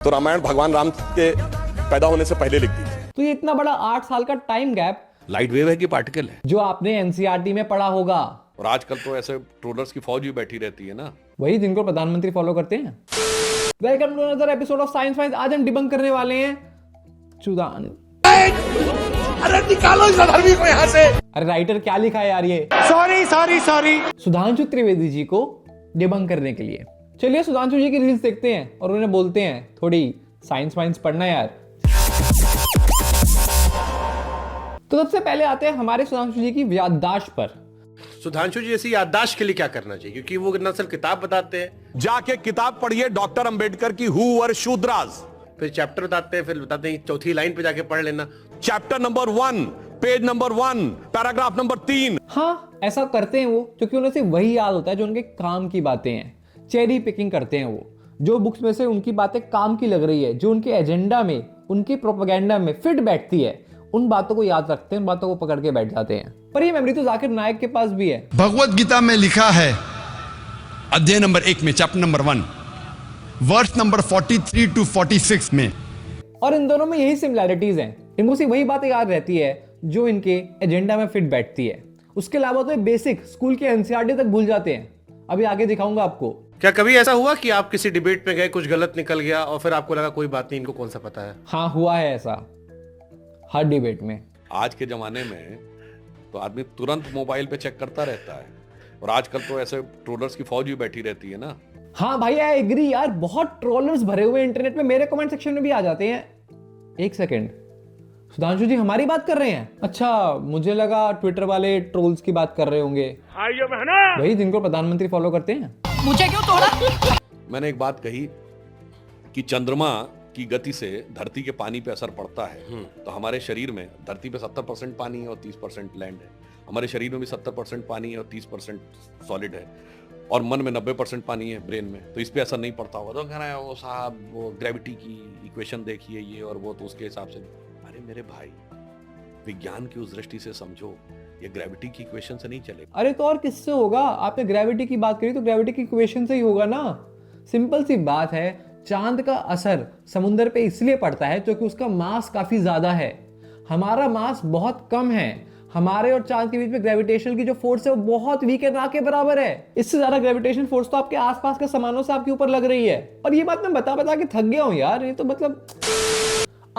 तो रामायण भगवान राम के पैदा होने से पहले लिख दी थी। तो ये इतना बड़ा 8 साल का टाइम गैप लाइट वेव है कि पार्टिकल है? जो आपने एनसीईआरटी में पढ़ा होगा, और आजकल तो ऐसे ट्रोलर्स की फौज भी बैठी रहती है ना, वही जिनको प्रधानमंत्री फॉलो करते हैं। Welcome to another episode of science fines. आज हम डिबंक करने वाले हैं चुदान। अरे निकालो इस अधर्मी को यहाँ से। अरे राइटर क्या लिखा है यार ये? सॉरी। सुधांशु त्रिवेदी जी को डिबंक करने के लिए। चलिए सुधांशु जी की रील्स देखते हैं और उन्हें बोलते हैं थोड़ी साइंस फाइंस पढ़ना यार। तो सबसे पहले आते हैं हमारे सुधांशु जी की याददाश्त पर। सुधांशु जी ऐसी याददाश्त के लिए क्या करना चाहिए, क्योंकि वो न सिर्फ किताब बताते हैं, जाके किताब पढ़िए डॉक्टर अंबेडकर की हु वर शूद्रास, फिर चैप्टर बताते हैं, फिर बताते हैं चौथी लाइन पे जाके पढ़ लेना। Chapter number 1, page number 1, paragraph number 3। हाँ, ऐसा करते हैं वो, क्योंकि उन्हें सिर्फ वही याद होता है जो उनके काम की बातें हैं। चेरी पिकिंग करते हैं वो, जो बुक्स में से उनकी बातें काम की लग रही है, जो उनके एजेंडा में, उनकी प्रोपेगेंडा में फिट बैठती है, उन बातों को याद रखते हैं, उन बातों को पकड़ के बैठ जाते हैं। पर ये मेमोरी तो जाकिर नायक के पास भी है। भगवत गीता में लिखा है, अध्याय नंबर 1 में, chapter number 1, verse number 43 to 46 में। और इन दोनों में यही सिमिलैरिटीज हैं। इनको सिर्फ वही बातें याद रहती है जो इनके एजेंडा में फिट बैठती है। उसके अलावा तो ये बेसिक स्कूल के एनसीईआरटी तक भूल जाते हैं। अभी आगे दिखाऊंगा आपको। क्या कभी ऐसा हुआ कि आप किसी डिबेट में गए, कुछ गलत निकल गया और फिर आपको लगा कोई बात नहीं, इनको कौन सा पता है? हाँ, हुआ है ऐसा हर डिबेट में। आज के जमाने में तो आदमी तुरंत मोबाइल पे चेक करता रहता है, और आजकल तो ऐसे ट्रोलर्स की फौज भी बैठी रहती है ना। हाँ भाई, आई एग्री यार, बहुत ट्रोलर्स भरे हुए इंटरनेट में, मेरे कमेंट सेक्शन में भी आ जाते हैं। एक सेकंड, सुधांशु जी हमारी बात कर रहे हैं? अच्छा, मुझे लगा ट्विटर वाले ट्रोल्स की बात कर रहे होंगे, वही जिनको प्रधानमंत्री फॉलो करते हैं। मुझे क्यों तोड़ा? मैंने एक बात कही कि चंद्रमा की गति से धरती के पानी पे असर पड़ता है, तो हमारे शरीर में धरती पे 70% पानी है और 30% लैंड है। हमारे शरीर में भी 70% पानी है और 30% सॉलिड है, और मन में 90% पानी है, ब्रेन में, तो इस पे असर नहीं पड़ता होगा। तो कह रहा है वो साहब, वो ग्रेविटी की इक्वेशन देखिए ये और वो, तो उसके हिसाब से। अरे मेरे भाई, विज्ञान की उस दृष्टि से समझो, ये ग्रेविटी की इक्वेशन से नहीं चलेगा। अरे तो और किससे होगा? आपने ग्रेविटी की बात करी तो ग्रेविटी की इक्वेशन से ही होगा ना। सिंपल सी बात है, चांद का असर समुद्र पे इसलिए पड़ता है क्योंकि उसका मास काफी ज्यादा है, हमारा मास बहुत कम है। हमारे और चांद के बीच में ग्रेविटेशन की जो फोर्स है वो बहुत वीक है, ना के बराबर है। इससे ज्यादा ग्रेविटेशन फोर्स तो आपके आसपास के सामानों से आपके ऊपर लग रही है। और ये बात मैं बता बता के थक गया हूं यार, ये तो मतलब।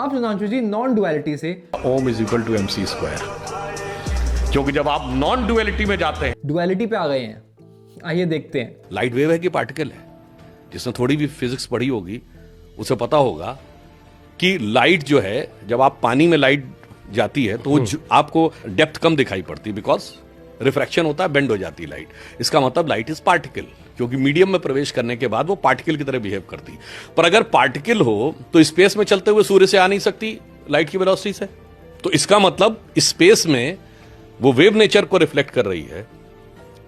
आप सुधांशु जी नॉन डुअलिटी से Om is equal to mc square, क्योंकि जब आप नॉन डुअलिटी में जाते हैं, डुअलिटी पे आ गए हैं। आइए देखते हैं। लाइट वेव है कि पार्टिकल है? जिसने थोड़ी भी फिजिक्स पढ़ी होगी उसे पता होगा कि लाइट जो है, जब आप पानी में लाइट जाती है तो वो आपको डेप्थ कम दिखाई पड़ती, बिकॉज रिफ्रैक्शन होता है, बेंड हो जाती है लाइट। इसका मतलब लाइट इज पार्टिकल, क्योंकि मीडियम में प्रवेश करने के बाद वो पार्टिकल की तरह बिहेव करती। पर अगर पार्टिकल हो तो स्पेस में चलते हुए सूर्य से आ नहीं सकती लाइट की वेलोसिटी से, तो इसका मतलब स्पेस में वो वेव नेचर को रिफ्लेक्ट कर रही है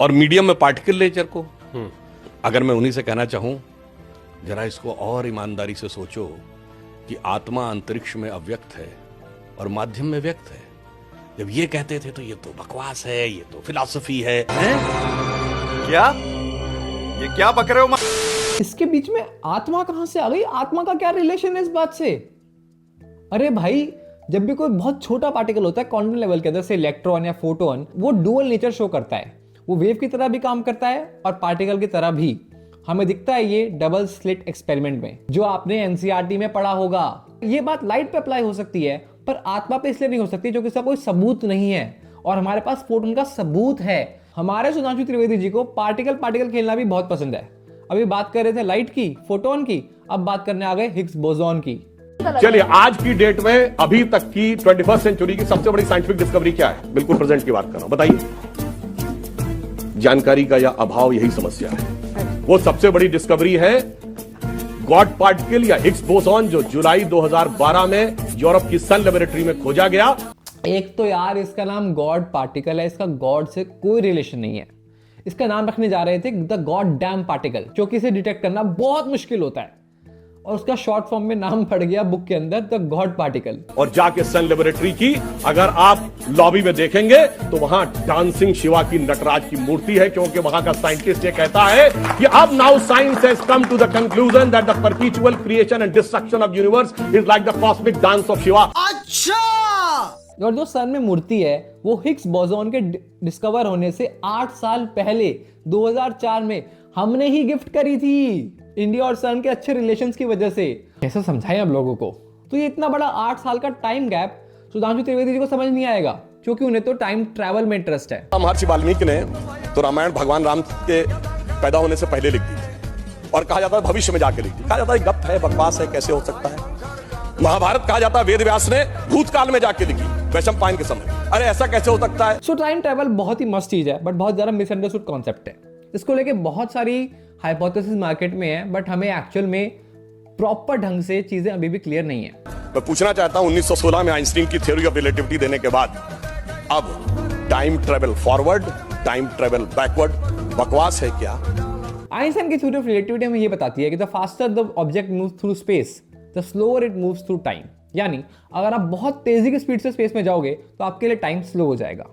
और मीडियम में पार्टिकल नेचर को। अगर मैं उन्हीं से कहना चाहूं, जरा इसको और ईमानदारी से सोचो कि आत्मा अंतरिक्ष में अव्यक्त है और माध्यम में व्यक्त है। जब ये कहते थे तो ये तो बकवास है, ये तो फिलॉसफी है। क्या ये क्या बक रहे हो? इसके बीच में आत्मा कहां से आ गई? आत्मा का क्या रिलेशन है इस बात से? अरे भाई, जब भी कोई बहुत छोटा पार्टिकल होता है क्वांटम लेवल के अंदर, से इलेक्ट्रॉन या फोटोन, वो डुअल नेचर शो करता है। वो वेव की तरह भी काम करता है और पार्टिकल की तरह भी। हमें दिखता है ये डबल स्लिट एक्सपेरिमेंट में, जो आपने एनसीईआरटी में पढ़ा होगा। ये बात लाइट पे अप्लाई हो सकती है, पर आत्मा पे इसलिए नहीं हो सकती क्योंकि इसका कोई सबूत नहीं है, और हमारे पास फोटोन का सबूत है। हमारे सुधांशु त्रिवेदी जी को पार्टिकल पार्टिकल खेलना भी बहुत पसंद है। अभी बात कर रहे थे लाइट की, फोटोन की, अब बात करने आ गए हिग्स बोसॉन की। चलिए, आज की डेट में अभी तक की 21st सेंचुरी की सबसे बड़ी साइंटिफिक डिस्कवरी क्या है? बिल्कुल प्रेजेंट की बात कर रहा हूं, बताइए। जानकारी का यह अभाव, यही समस्या है। वो सबसे बड़ी डिस्कवरी है गॉड पार्टिकल या हिग्स बोसॉन, जो जुलाई 2012 में यूरोप की सन लेबोरेटरी में खोजा गया। एक तो यार इसका नाम गॉड पार्टिकल है, इसका गॉड से कोई रिलेशन नहीं है। इसका नाम रखने जा रहे थे द गॉड डैम पार्टिकल, क्योंकि इसे डिटेक्ट करना बहुत मुश्किल होता है। और उसका शॉर्ट फॉर्म में नाम पड़ गया बुक के अंदर द गॉड पार्टिकल। और जाके सन लेबोरेटरी की अगर आप लॉबी में देखेंगे तो वहां डांसिंग शिवा की नटराज की मूर्ति है, क्योंकि वहां का साइंटिस्ट ये कहता है कि अब now science has come to the conclusion that the perpetual creation and destruction of universe is like the cosmic dance of Shiva. और जो सन में मूर्ति है वो हिग्स बोसॉन के डिस्कवर होने से 8 साल पहले 2004 में हमने ही गिफ्ट करी थी, इंडिया और सन के अच्छे रिलेशंस की वजह से। कैसे समझाएं अब लोगों को? तो ये इतना बड़ा 8 साल का टाइम गैप सुधांशु त्रिवेदी जी को समझ नहीं आएगा, क्योंकि उन्हें तो टाइम ट्रैवल में इंटरेस्ट है। महर्षि वाल्मीकि ने तो रामायण भगवान राम के पैदा होने से पहले लिख दी थी, और कहा जाता है भविष्य में जाके लिख दी। कहा जाता है गप है, बकवास है, कैसे हो सकता है। महाभारत कहा जाता है वेद व्यास ने भूतकाल में जाके लिखी, वैशंपायन के समय। अरे ऐसा कैसे हो सकता है? सो टाइम ट्रैवल बहुत ही मस्त चीज है, बट बहुत ज्यादा मिसअंडरस्टूड कॉन्सेप्ट है। इसको लेके बहुत सारी हाइपोथेसिस मार्केट में है, बट हमें एक्चुअल में प्रॉपर ढंग से चीजें अभी भी क्लियर नहीं है। मैं पूछना चाहता हूं 1916 में आइंस्टीन की थ्योरी ऑफ रिलेटिविटी देने के बाद अब time travel forward, time travel backward बकवास है क्या? आइंस्टाइन की थ्योरी ऑफ रिलेटिविटी हमें ये बताती है कि the faster the object moves through space the slower it moves through time. यानी अगर आप बहुत तेजी की स्पीड से स्पेस में जाओगे तो आपके लिए टाइम स्लो हो जाएगा।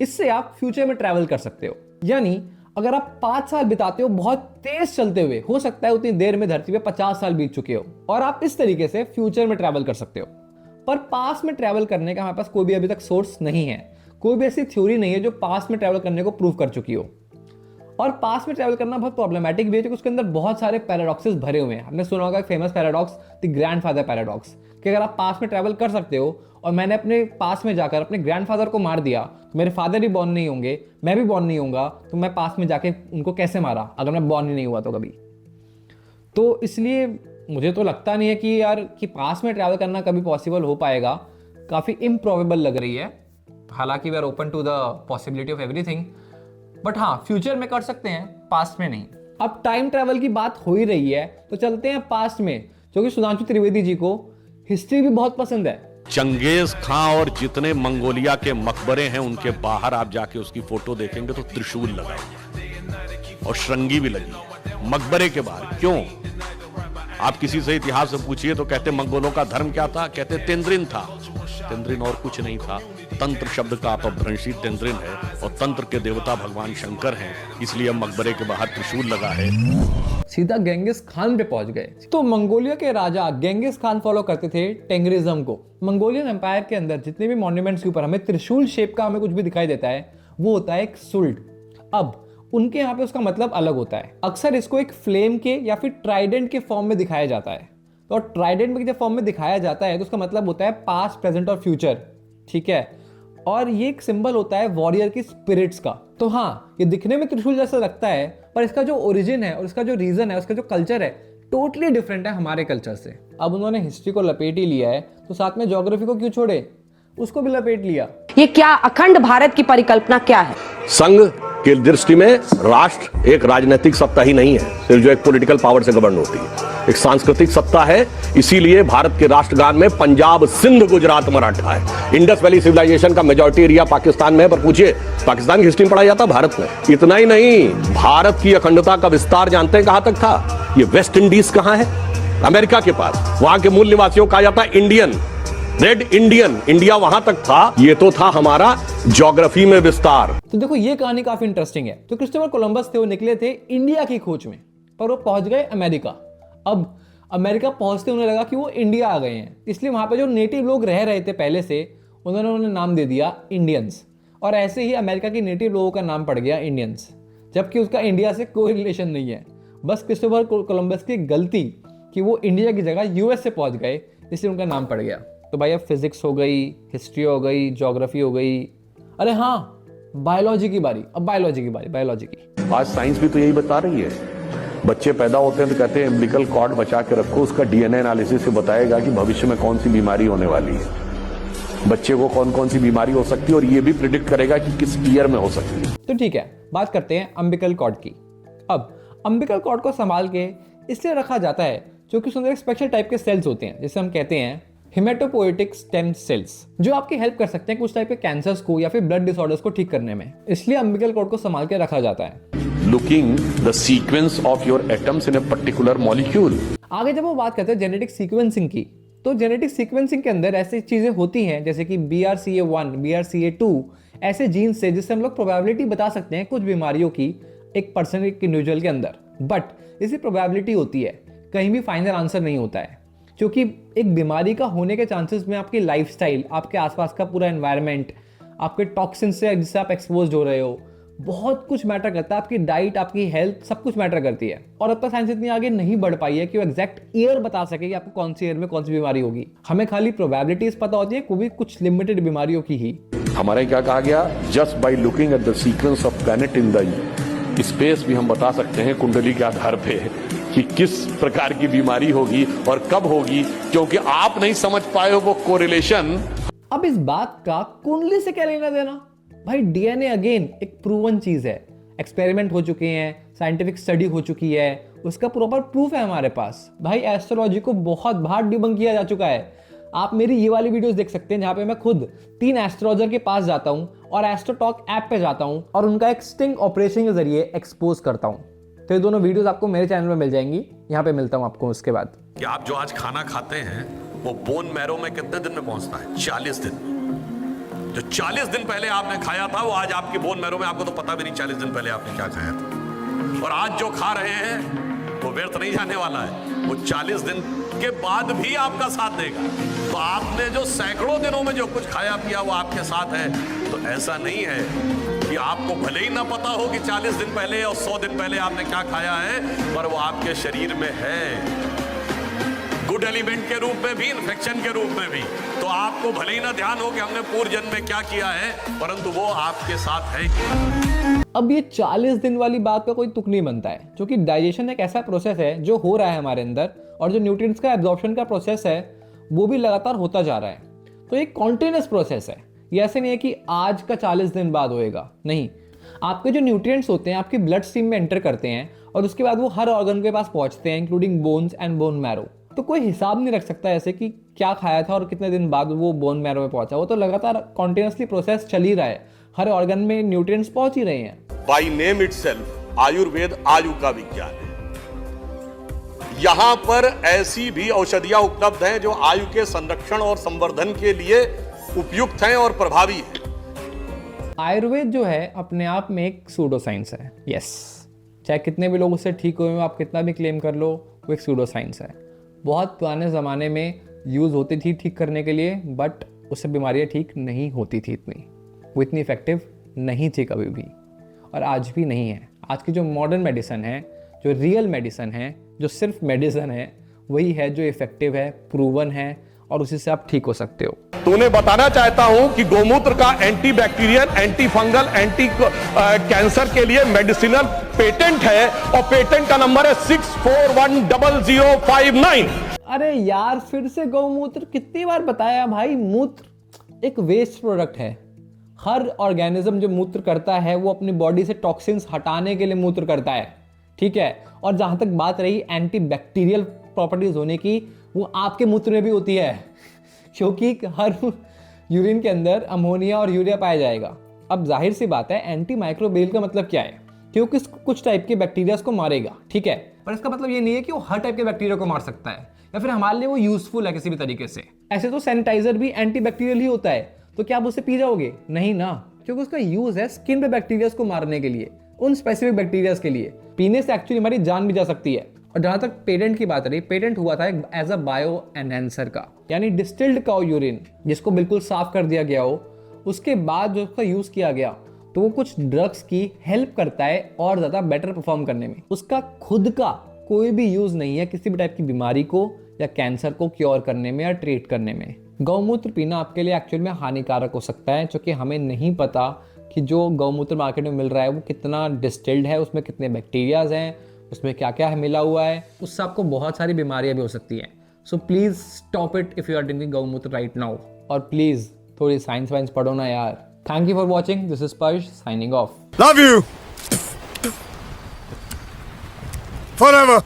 इससे आप फ्यूचर में ट्रैवल कर सकते हो। यानी अगर आप 5 साल बिताते हो बहुत तेज चलते हुए, हो सकता है उतनी देर में धरती पे 50 साल बीत चुके हो, और आप इस तरीके से फ्यूचर में ट्रैवल कर सकते हो। पर पास्ट में ट्रैवल करने का हमारे पास कोई भी अभी तक सोर्स नहीं है, कोई भी ऐसी थ्योरी नहीं है जो पास्ट में ट्रैवल करने को प्रूव कर चुकी हो। और पास्ट में ट्रैवल करना बहुत प्रॉब्लमेटिक भी है, क्योंकि उसके अंदर बहुत सारे पैराडॉक्सेस भरे हुए हैं। हमने सुना होगा एक famous paradox, the grandfather paradox, कि अगर आप पास्ट में ट्रैवल कर सकते हो और मैंने अपने पास्ट में जाकर अपने ग्रैंडफादर को मार दिया तो मेरे फादर ही बॉर्न नहीं होंगे, मैं भी बॉर्न नहीं होऊंगा, तो मैं पास्ट में जाके उनको कैसे मारा अगर मैं बॉर्न ही नहीं हुआ तो कभी। तो इसलिए मुझे तो लगता नहीं है कि यार कि पास्ट में ट्रैवल करना कभी पॉसिबल हो पाएगा, काफ़ी इम्प्रोबेबल लग रही है। हालांकि we are open to the possibility of everything, but हाँ फ्यूचर में कर सकते हैं, पास्ट में नहीं। अब टाइम ट्रैवल की बात हो ही रही है तो चलते हैं पास्ट में, क्योंकि सुधांशु त्रिवेदी जी को हिस्ट्री भी बहुत पसंद है। चंगेज खां और जितने मंगोलिया के मकबरे हैं उनके बाहर आप जाके उसकी फोटो देखेंगे तो त्रिशूल लगा और श्रृंगी भी लगी मकबरे के बाहर। क्यों? आप किसी से इतिहास से पूछिए तो कहते मंगोलों का धर्म क्या था, कहते तेंद्रिन था। तेंद्रिन और कुछ नहीं था। तंत्र शब्द का अपभ्रंशी तेंद्रिन है और तंत्र के देवता भगवान शंकर हैं, इसलिए मकबरे के बाहर त्रिशूल लगा है। सीधा गेंगिस खान पे पहुंच गए। तो मंगोलिया के राजा गेंगिस खान फॉलो करते थे टेंगरिज्म को। मंगोलियन एम्पायर के अंदर जितने भी मॉन्यूमेंट्स के ऊपर हमें त्रिशूल शेप का हमें कुछ भी दिखाई देता है वो होता है एक सुल्ट। अब उनके यहाँ पे उसका मतलब अलग होता है। अक्सर इसको एक फ्लेम के या फिर ट्राइडेंट के फॉर्म में दिखाया जाता है। तो ट्राइडेंट के फॉर्म में दिखाया जाता है तो उसका मतलब होता है पास्ट, प्रेजेंट और फ्यूचर। ठीक है, और ये एक सिंबल होता है वॉरियर की स्पिरिट्स का। तो हाँ, ये दिखने में त्रिशूल जैसा लगता है, पर इसका जो ओरिजिन है और इसका जो रीजन है, उसका जो कल्चर है, टोटली डिफरेंट है हमारे कल्चर से। अब उन्होंने हिस्ट्री को लपेट ही लिया है तो साथ में ज्योग्राफी को क्यों छोड़े, उसको भी लपेट लिया। ये क्या अखंड भारत की परिकल्पना क्या है? संघ की दृष्टि में राष्ट्र एक राजनीतिक सत्ता ही नहीं है सिर्फ जो एक पॉलिटिकल पावर से गवर्न होती है, एक सांस्कृतिक सत्ता है। इसीलिए भारत के राष्ट्रगान में पंजाब, सिंध, गुजरात, मराठा है। इंडस वैली सिविलाइजेशन का मेजॉरिटी एरिया पाकिस्तान में है, पर पूछिए पाकिस्तान की हिस्ट्री में पढ़ाया जाता भारत में। इतना ही नहीं, भारत की अखंडता का विस्तार जानते हैं कहां तक था? ये वेस्ट इंडीज कहां है? अमेरिका के पास। वहां के मूल निवासियों को कहा जाता है इंडियन, रेड इंडियन। इंडिया वहां तक था। ये तो था हमारा ज्योग्राफी में विस्तार। तो देखो ये कहानी काफी इंटरेस्टिंग है। तो क्रिस्टोफर कोलंबस थे, वो निकले थे इंडिया की खोज में, पर वो पहुंच गए अमेरिका। अब अमेरिका पहुंचते उन्हें लगा कि वो इंडिया आ गए हैं, इसलिए वहां पे जो नेटिव लोग रह रहे थे पहले से, उन्होंने नाम दे दिया इंडियंस। और ऐसे ही अमेरिका की नेटिव लोगों का नाम पड़ गया इंडियंस, जबकि उसका इंडिया से कोई रिलेशन नहीं है। बस क्रिस्टोफर कोलंबस की गलती कि वो इंडिया की जगह यूएस से पहुंच गए, इसलिए उनका नाम पड़ गया। तो भाई अब फिजिक्स हो गई, हिस्ट्री हो गई, ज्योग्राफी हो गई, अरे हाँ बायोलॉजी की बारी। अब बायोलॉजी की बारी, बायोलॉजी की। आज साइंस भी तो यही बता रही है। बच्चे पैदा होते हैं तो कहते हैं एम्बिलिकल कॉर्ड बचा के रखो, उसका डीएनए एनालिसिस से बताएगा कि भविष्य में कौन सी बीमारी होने वाली है, बच्चे को कौन कौन सी बीमारी हो सकती है, और ये भी प्रिडिक्ट करेगा कि किस ईयर में हो सकती है। तो ठीक है, बात करते हैं अम्बिकल कॉर्ड की। अब अम्बिकल कॉर्ड को संभाल के इसलिए रखा जाता है क्योंकि उसके अंदर एक स्पेशल टाइप के सेल्स होते हैं, जिसे हम कहते हैं हेमेटोपोएटिक स्टेम सेल्स, जो आपकी हेल्प कर सकते हैं कुछ टाइप के कैंसर्स को या फिर ब्लड डिसऑर्डर्स को ठीक करने में। इसलिए अम्बिकल कॉर्ड को संभाल के रखा जाता है। looking the sequence of your atoms in a particular molecule. आगे जब वो बात करते हैं जेनेटिक सीक्वेंसिंग की, तो जेनेटिक सीक्वेंसिंग के अंदर ऐसी चीजें होती हैं जैसे कि BRCA1, BRCA2 ऐसे जीन्स से जिससे हम लोग प्रोबेबिलिटी बता सकते हैं कुछ बीमारियों की एक पर्सन, एक इंडिविजुअल के अंदर। बट इसी प्रोबेबिलिटी होती है, कहीं भी फाइनल आंसर नहीं होता है, क्योंकि एक बीमारी का होने के चांसेस में आपकी लाइफस्टाइल, आपके आसपास का पूरा एनवायरनमेंट, आपके टॉक्सिन से जिससे आप एक्सपोज हो रहे हो, बहुत कुछ मैटर करता है। आपकी डाइट, आपकी हेल्थ, सब कुछ मैटर करती है। और अब तक साइंस इतनी आगे नहीं बढ़ पाई है कि वो एग्जैक्ट ईयर बता सके कि आपको कौन सी ईयर में कौन सी बीमारी होगी। हमें खाली प्रोबेबिलिटीज पता होती है, वो भी कुछ लिमिटेड बीमारियों की ही। हमारे क्या कहा गया, just by looking at the sequence of planet in the space भी हम बता सकते हैं कुंडली के आधार पे कि किस प्रकार की बीमारी होगी और कब होगी, क्योंकि आप नहीं समझ पाए हो वो कोरिलेशन। अब इस बात का कुंडली से क्या लेना देना भाई? डीएनए अगेन एक प्रूवन चीज है, एक्सपेरिमेंट हो चुके हैं, साइंटिफिक स्टडी हो चुकी है, उसका प्रॉपर प्रूफ है हमारे पास। भाई एस्ट्रोलॉजी को बहुत बार डिबंक किया जा चुका है। आप मेरी ये वाली वीडियोस देख सकते हैं जहां पे मैं खुद 3 एस्ट्रोलॉजर के पास जाता हूं और एस्ट्रोटॉक ऐप पे जाता हूं और उनका एक स्टिंग ऑपरेशन के जरिए एक्सपोज करता हूं। तो ये दोनों वीडियोस आपको मेरे चैनल में मिल जाएंगी, यहाँ पे मिलता हूं आपको उसके बाद। कि आप जो आज खाना खाते हैं वो बोन मैरो में कितने दिन में पहुंचता है? 40 दिन। जो 40 दिन पहले आपने खाया था वो आज आपकी बोन मैरो में, आपको तो पता भी नहीं 40 दिन पहले आपने क्या खाया था। और आज जो खा रहे हैं वो व्यर्थ नहीं जाने वाला है, वो 40 दिन के बाद भी आपका साथ देगा। तो आपने जो सैकड़ों दिनों में जो कुछ खाया पिया वो आपके साथ है। तो ऐसा नहीं है कि आपको भले ही ना पता हो कि 40 दिन पहले और 100 दिन पहले आपने क्या खाया है, पर वो आपके शरीर में है, गुड एलिमेंट के रूप में भी, इन्फेक्शन के रूप में भी। तो आपको भले ही ना ध्यान हो कि हमने पूर्व जन्म में क्या किया है, परंतु वो आपके साथ है। अब ये 40 दिन वाली बात का कोई तुक नहीं बनता है, क्योंकि डाइजेशन एक ऐसा प्रोसेस है जो हो रहा है हमारे अंदर, और जो न्यूट्रिएंट्स का एब्जॉर्प्शन का प्रोसेस है वो भी लगातार होता जा रहा है। तो एक कॉन्टिन्यूअस प्रोसेस है, ये ऐसे नहीं है कि आज का 40 दिन बाद होएगा, नहीं। आपके जो न्यूट्रिएंट्स होते हैं आपकी ब्लड स्ट्रीम में एंटर करते हैं और उसके बाद वो हर ऑर्गन के पास पहुंचते हैं, including bones and bone marrow. तो कोई हिसाब नहीं रख सकता ऐसे कि क्या खाया था और कितने दिन बाद वो बोन मैरो में पहुंचा। वो तो लगातार कॉन्टिन्यूअसली प्रोसेस चल ही रहा है, हर ऑर्गन में न्यूट्रिएंट्स पहुंच ही रहे हैं। बाई नेम इटसेल्फ आयुर्वेद आयु का विज्ञान है। यहां पर ऐसी भी औषधियां उपलब्ध हैं जो आयु के संरक्षण और संवर्धन के लिए उपयुक्त हैं और प्रभावी हैं। आयुर्वेद जो है अपने आप में एक सूडो साइंस है। यस, चाहे कितने भी लोग उससे ठीक हुए हो, आप कितना भी क्लेम कर लो, वो एक सूडो साइंस है। बहुत पुराने ज़माने में यूज़ होती थी ठीक करने के लिए, बट उससे बीमारियाँ ठीक नहीं होती थी इतनी, वो इतनी इफेक्टिव नहीं थी कभी भी, और आज भी नहीं है। आज की जो मॉडर्न मेडिसिन है, जो रियल मेडिसिन है, जो सिर्फ मेडिसिन है, वही है जो इफेक्टिव है, प्रूवन है, और उसी से आप ठीक हो सकते हो। तूने बताना चाहता हूं कि गोमूत्र का anti bacterial, anti fungal, anti cancer के लिए मेडिसिनल पेटेंट है, और पेटेंट का नंबर है 64100059। अरे यार, फिर से गौमूत्र कितनी बार बताया भाई? मूत्र एक वेस्ट प्रोडक्ट है। हर ऑर्गेनिज्म जो मूत्र करता है वो अपनी बॉडी से टॉक्सिन्स हटाने के लिए मूत्र करता है, ठीक है। और जहां तक बात रही एंटी बैक्टीरियल प्रॉपर्टीज होने की, वो आपके मूत्र में भी होती है, क्योंकि हर यूरिन के अंदर अमोनिया और यूरिया पाया जाएगा। अब जाहिर सी बात है, एंटी माइक्रोबियल का मतलब क्या है? क्योंकि कुछ टाइप के बैक्टीरिया को मारेगा, ठीक है, पर इसका मतलब ये नहीं है कि वो हर टाइप के बैक्टीरिया को मार सकता है या फिर हमारे लिए वो यूजफुल है किसी भी तरीके से। ऐसे तो सैनिटाइजर भी एंटी बैक्टीरियल ही होता है, तो क्या आप उसे पी जाओगे? नहीं ना, क्योंकि उसका यूज है स्किन पे बैक्टीरिया को मारने के लिए, उन स्पेसिफिक बैक्टीरिया के लिए। पीने से एक्चुअली हमारी जान भी जा सकती है। और जहां तक पेटेंट की बात रही, पेटेंट हुआ था एज अ बायो एनहेंसर का, यानी डिस्टिल्ड काउ यूरिन जिसको बिल्कुल साफ कर दिया गया हो, उसके बाद जो उसका यूज किया गया, तो वो कुछ ड्रग्स की हेल्प करता है और ज्यादा बेटर परफॉर्म करने में। उसका खुद का कोई भी यूज नहीं है किसी भी टाइप की बीमारी को या कैंसर को क्योर करने में या ट्रीट करने में। गौमूत्र पीना आपके लिए एक्चुअल में हानिकारक हो सकता है, क्योंकि हमें नहीं पता कि जो गौमूत्र मार्केट में मिल रहा है वो कितना डिस्टिल्ड है, उसमें कितने बैक्टीरियाज हैं, उसमें क्या क्या मिला हुआ है, उससे आपको बहुत सारी बीमारियां भी हो सकती हैं। So please stop it if you are drinking गौमूत्र राइट नाउ। और प्लीज थोड़ी साइंस वाइंस पढ़ो ना यार। Thank you for watching, this is Sparsh signing off. Love you! Forever!